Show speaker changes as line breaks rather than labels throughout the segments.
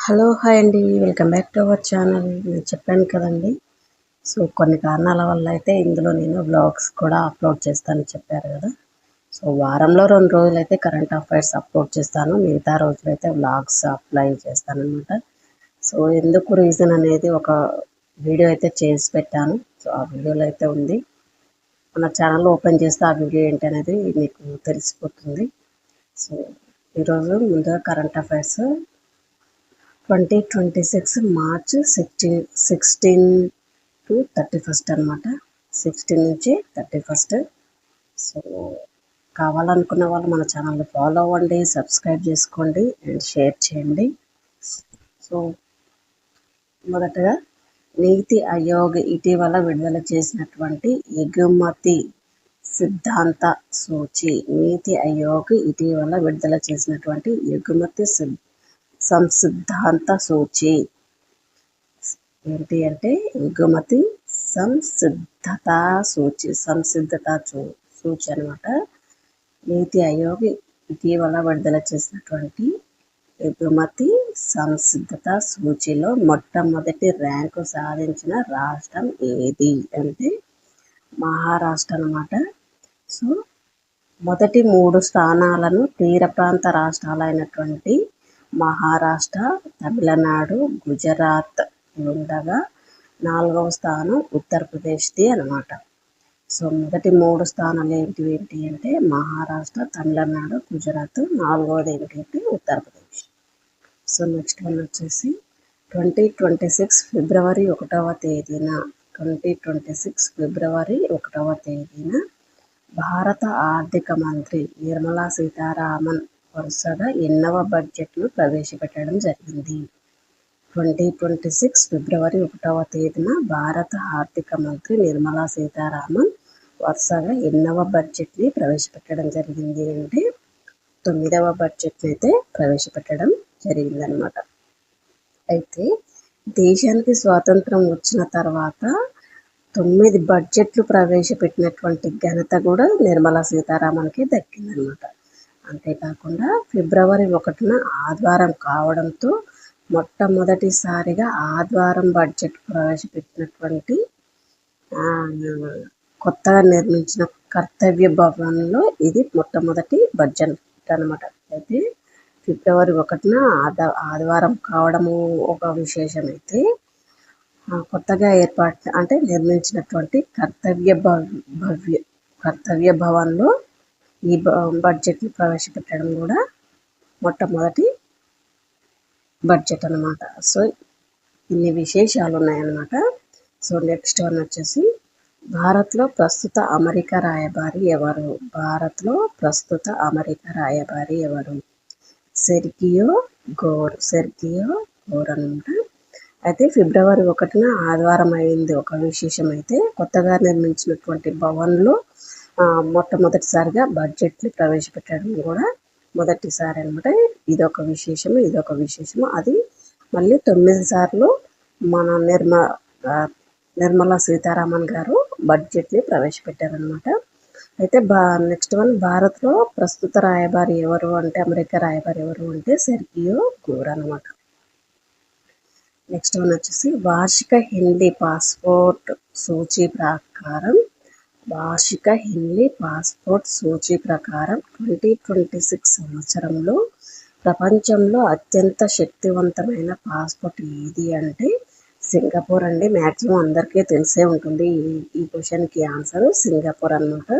Hello hi అండి, welcome back to our channel. నేను చెప్పాను కదండి. కొన్ని కారణాల వల్ల అయితే ఇందులో నేను వ్లాగ్స్ కూడా అప్లోడ్ చేస్తానని చెప్పారు కదా. వారంలో 2 రోజులైతే కరెంట్ అఫైర్స్ అప్లోడ్ చేస్తాను, మిగతా రోజులైతే వ్లాగ్స్ అప్లై చేస్తానన్నమాట. ఎందుకు రీజన్ అనేది ఒక వీడియో అయితే చేసి పెట్టాను. ఆ వీడియోలో అయితే ఉంది. మన ఛానల్ ఓపెన్ చేస్తే ఆ వీడియో ఏంటి అనేది మీకు తెలిసిపోతుంది. ఈరోజు ముందుగా కరెంట్ అఫైర్స్ 2026 మార్చ్ 16 టు 31 అనమాట. 16 నుంచి 31. కావాలనుకున్న వాళ్ళు మన ఛానల్ని ఫాలో అవ్వండి, సబ్స్క్రైబ్ చేసుకోండి అండ్ షేర్ చేయండి. మొదటగా నీతి ఆయోగ్ ఇటీవల విడుదల చేసినటువంటి ఎగుమతి సిద్ధాంత సూచి. నీతి ఆయోగ్ ఇటీవల విడుదల చేసినటువంటి ఎగుమతి సంసిద్ధాంత సూచి ఏంటి అంటే ఎగుమతి సంసిద్ధతా సూచి అనమాట. నీతి ఆయోగ్ ఇటీవల విడుదల చేసినటువంటి ఎగుమతి సంసిద్ధత సూచిలో మొట్టమొదటి ర్యాంకు సాధించిన రాష్ట్రం ఏది అంటే మహారాష్ట్ర అనమాట. మొదటి 3 స్థానాలను తీర ప్రాంత రాష్ట్రాలైనటువంటి మహారాష్ట్ర, తమిళనాడు, గుజరాత్ ఉండగా 4వ స్థానం ఉత్తరప్రదేశ్ది అనమాట. మొదటి 3 స్థానాలు ఏంటి అంటే మహారాష్ట్ర, తమిళనాడు, గుజరాత్, 4వది ఏంటంటే ఉత్తరప్రదేశ్. నెక్స్ట్ వన్ వచ్చేసి 2026 ఫిబ్రవరి 1వ తేదీన 2026 ఫిబ్రవరి 1వ తేదీన భారత ఆర్థిక మంత్రి నిర్మలా సీతారామన్ వరుసగా ఎన్నవ బడ్జెట్ను ప్రవేశపెట్టడం జరిగింది. 2026 ఫిబ్రవరి 1వ తేదీన భారత ఆర్థిక మంత్రి నిర్మలా సీతారామన్ వరుసగా ఎన్నవ బడ్జెట్ని ప్రవేశపెట్టడం జరిగింది అంటే 9వ బడ్జెట్ని అయితే ప్రవేశపెట్టడం జరిగిందనమాట. అయితే దేశానికి స్వాతంత్రం వచ్చిన తర్వాత 9 బడ్జెట్లు ప్రవేశపెట్టినటువంటి ఘనత కూడా నిర్మలా సీతారామన్కి దక్కిందనమాట. అంతేకాకుండా ఫిబ్రవరి 1న ఆదివారం కావడంతో మొట్టమొదటిసారిగా ఆదివారం బడ్జెట్ ప్రవేశపెట్టినటువంటి కొత్తగా నిర్మించిన కర్తవ్య భవన్లో ఇది మొట్టమొదటి బడ్జెట్ అనమాట. అయితే ఫిబ్రవరి 1న ఆదివారం కావడము ఒక విశేషమైతే కొత్తగా నిర్మించినటువంటి కర్తవ్య భవన్లో ఈ బడ్జెట్ని ప్రవేశపెట్టడం కూడా మొట్టమొదటి బడ్జెట్ అనమాట. ఇన్ని విశేషాలు ఉన్నాయన్నమాట. నెక్స్ట్ వన్ వచ్చేసి భారత్లో ప్రస్తుత అమెరికా రాయబారి ఎవరు? సెర్గియో గోర్ అనమాట. అయితే ఫిబ్రవరి 1న ఆదివారం అయింది ఒక విశేషం. అయితే కొత్తగా నిర్మించినటువంటి భవన్లో మొట్టమొదటిసారిగా బడ్జెట్ని ప్రవేశపెట్టడం కూడా మొదటిసారి అనమాట. ఇదొక విశేషము. అది మళ్ళీ 9 సార్లు మన నిర్మలా సీతారామన్ గారు బడ్జెట్ని ప్రవేశపెట్టారనమాట. అయితే నెక్స్ట్ వన్ భారత్లో ప్రస్తుత రాయబారి ఎవరు అంటే అమెరికా రాయబారి ఎవరు అంటే సెర్గియో గోర్ అనమాట. నెక్స్ట్ వన్ వచ్చేసి వార్షిక హిందీ పాస్పోర్ట్ సూచి ప్రకారం 2026 సంవత్సరంలో ప్రపంచంలో అత్యంత శక్తివంతమైన పాస్పోర్ట్ ఏది అంటే సింగపూర్ అండి. మ్యాక్సిమం అందరికీ తెలిసే ఉంటుంది. ఈ క్వశ్చన్కి ఆన్సర్ సింగపూర్ అనమాట.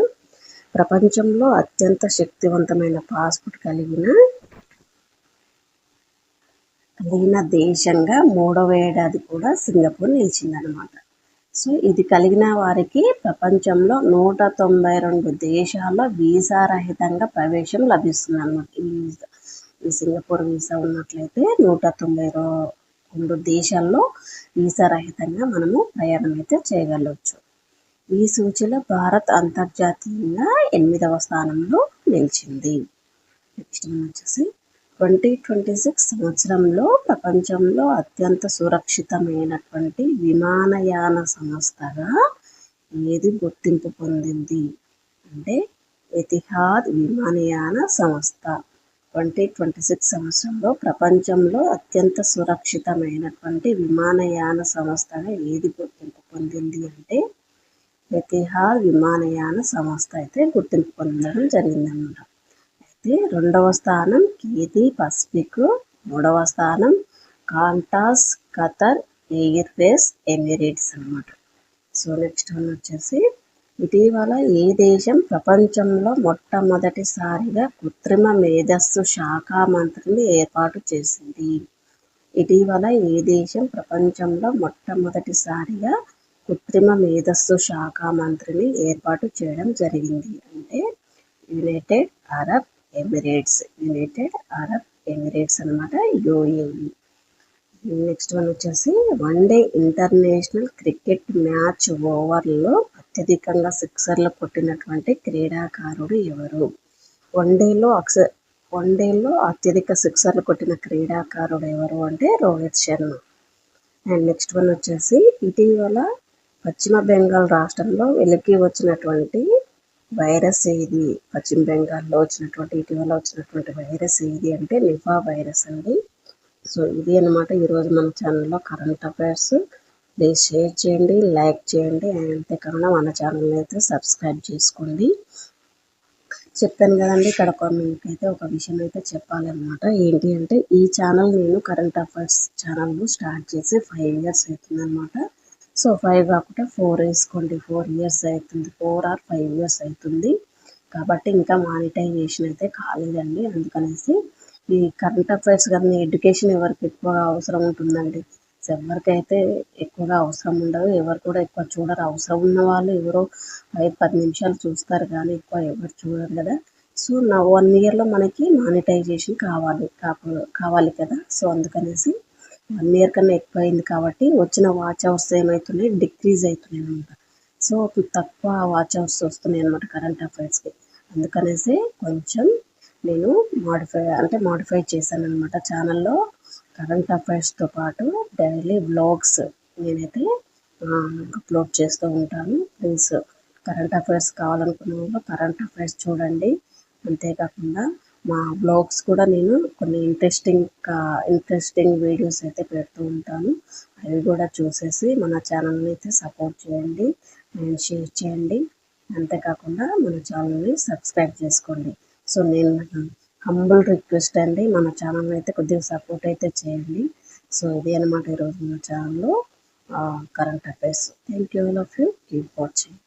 ప్రపంచంలో అత్యంత శక్తివంతమైన పాస్పోర్ట్ కలిగిన దేశంగా 3వ ఏడాది కూడా సింగపూర్ నిలిచిందనమాట. ఇది కలిగిన వారికి ప్రపంచంలో 192 దేశాల్లో వీసా రహితంగా ప్రవేశం లభిస్తుంది అనమాట. ఈ సింగపూర్ వీసా ఉన్నట్లయితే 192 దేశాల్లో వీసా రహితంగా మనము ప్రయాణం అయితే చేయగలవచ్చు. ఈ సూచిలో భారత్ అంతర్జాతీయంగా 8వ స్థానంలో నిలిచింది. నెక్స్ట్ వచ్చేసి 2026 సంవత్సరంలో ప్రపంచంలో అత్యంత సురక్షితమైనటువంటి విమానయాన సంస్థగా ఏది గుర్తింపు పొందింది అంటే ఎతిహాద్ విమానయాన సంస్థ. 2026 సంవత్సరంలో ప్రపంచంలో అత్యంత సురక్షితమైనటువంటి విమానయాన సంస్థగా ఏది గుర్తింపు పొందింది అంటే ఎతిహాద్ విమానయాన సంస్థ అయితే గుర్తింపు పొందడం జరిగిందన్నమాట. అయితే రెండవ స్థానం కేథీ పసిఫిక్, మూడవ స్థానం కాంటాస్ ఖతర్ ఎయిర్వేస్ ఎమిరేట్స్ అన్నమాట. సో నెక్స్ట్ వన్ వచ్చేసి ఇటీవల ఏ దేశం ప్రపంచంలో మొట్టమొదటిసారిగా కృత్రిమ మేధస్సు శాఖ మంత్రిని ఏర్పాటు చేసింది? ఇటీవల ఏ దేశం ప్రపంచంలో మొట్టమొదటిసారిగా కృత్రిమ మేధస్సు శాఖ మంత్రిని ఏర్పాటు చేయడం జరిగింది అంటే యునైటెడ్ అరబ్ ఎమిరేట్స్ అన్నమాట, యుఏఈ. నెక్స్ట్ వన్ వచ్చేసి వన్డే ఇంటర్నేషనల్ క్రికెట్ మ్యాచ్ ఓవర్లో అత్యధికంగా సిక్సర్లు కొట్టినటువంటి క్రీడాకారుడు ఎవరు? వన్డేలో అత్యధిక సిక్సర్లు కొట్టిన క్రీడాకారుడు ఎవరు అంటే Rohit Sharma. And next one వచ్చేసి ఇటీవల పశ్చిమ బెంగాల్ రాష్ట్రంలో వెలికి వచ్చినటువంటి వైరస్ ఏది? పశ్చిమ బెంగాల్లో ఇటీవల వచ్చినటువంటి వైరస్ ఏది అంటే నిపా వైరస్ అండి. సో ఇది అన్నమాట ఈరోజు మన ఛానల్లో కరెంట్ అఫైర్స్. ప్లీజ్ షేర్ చేయండి, లైక్ చేయండి, అంతేకాకుండా మన ఛానల్ని అయితే సబ్స్క్రైబ్ చేసుకోండి. చెప్పాను కదండి, ఇక్కడ మీకైతే ఒక విషయం అయితే చెప్పాలన్నమాట. ఏంటి అంటే ఈ ఛానల్ నేను కరెంట్ అఫైర్స్ ఛానల్ స్టార్ట్ చేసి 5 years అవుతుంది అనమాట. సో 5 కాకుండా 4 వేసుకోండి, 4 years అవుతుంది, 4 or 5 years అవుతుంది. కాబట్టి ఇంకా మానిటైజేషన్ అయితే కాలేదండి. అందుకనేసి ఈ కరెంట్ అఫైర్స్ కానీ ఎడ్యుకేషన్ ఎవరికి ఎక్కువగా అవసరం ఉంటుందండి? ఎవరికైతే ఎక్కువగా అవసరం ఉండదు, ఎవరు కూడా ఎక్కువ చూడరు. అవసరం ఉన్న వాళ్ళు ఎవరో 5-10 నిమిషాలు చూస్తారు కానీ ఎక్కువ ఎవరు చూడరు కదా. సో నా 1 yearలో మనకి మానిటైజేషన్ కావాలి కదా. సో అందుకనేసి 1 year కన్నా ఎక్కువ అయింది కాబట్టి వచ్చిన వాచ్ అవర్స్ ఏమవుతున్నాయి, డిక్రీజ్ అవుతున్నాయి అనమాట. సో తక్కువ వాచ్ అవర్స్ వస్తున్నాయి అనమాట కరెంట్ అఫైర్స్కి. అందుకనేసి కొంచెం నేను మాడిఫై చేశాను అనమాట. ఛానల్లో కరెంట్ అఫైర్స్తో పాటు డైలీ వ్లాగ్స్ నేనైతే అప్లోడ్ చేస్తూ ఉంటాను. ప్లీజ్ కరెంట్ అఫైర్స్ కావాలనుకున్న వాళ్ళు కరెంట్ అఫైర్స్ చూడండి. అంతేకాకుండా మా బ్లాగ్స్ కూడా నేను కొన్ని ఇంట్రెస్టింగ్ వీడియోస్ అయితే పెడుతూ ఉంటాను. అవి కూడా చూసేసి మన ఛానల్ని అయితే సపోర్ట్ చేయండి అండ్ షేర్ చేయండి. అంతేకాకుండా మన ఛానల్ని సబ్స్క్రైబ్ చేసుకోండి. సో నేను హంబుల్ రిక్వెస్ట్ అండి, మన ఛానల్ని అయితే కొద్దిగా సపోర్ట్ అయితే చేయండి. సో ఇది అనమాట ఈరోజు మన ఛానల్లో current affairs. Thank you all of you. Keep watching.